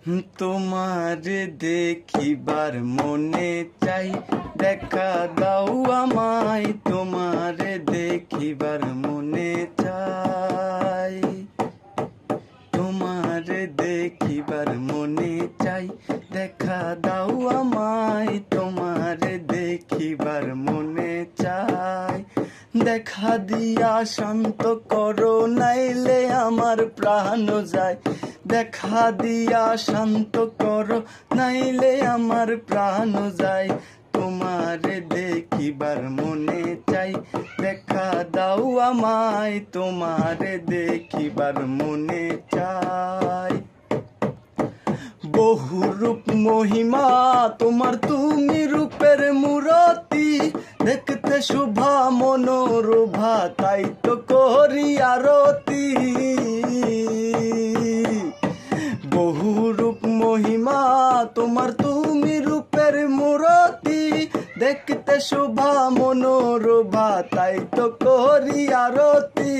তোমার দেখিবার মনে চাই, দেখা দাও আমায়। তোমার দেখিবার মনে চাই, তোমার দেখিবার মনে চাই, দেখা দাও আমায়। তোমার দেখিবার মনে চাই, দেখা দিয়া শান্ত করো, নাইলে আমার প্রাণ যায়। দেখা দিয়া শান্ত করো, নাইলে আমার প্রাণ যায়। তোমার দেখিবার মনে চাই, দেখা দাও আমায়। তোমার দেখিবার মনে চাই। বহু রূপ মহিমা তোমার, তুমি রূপের মূরতি। দেখতে শোভা মনোরোভা, তাই তো করি আরতি। বহু রূপ মহিমা তোমার, তুমি রূপের মূরতি। দেখতে শোভা মনোরোভা, তাই তো করি আরতি।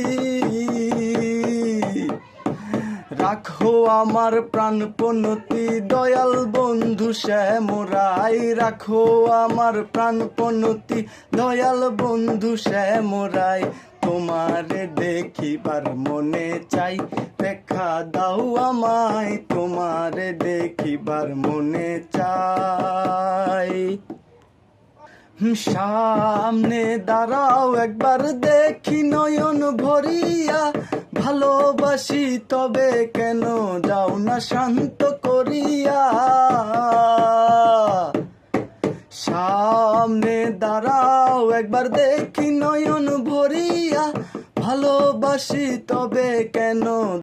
রাখো আমার প্রাণপণতি, দয়াল বন্ধু শ্যামরাই। রাখো আমার প্রাণপণতি, দয়াল বন্ধু শ্যামরাই। তোমার দেখিবার মনে চাই, দেখা দাও আমায়। তোমার দেখিবার মনে চাই। সামনে দাঁড়াও একবার দেখি নয়ন ভরিয়া। ভালোবাসি তবে কেন যাও না শান্ত করিয়া। সামনে দাঁড়াও একবার দেখি নয়ন ভরিয়া। ভালোবাসি তবে কেন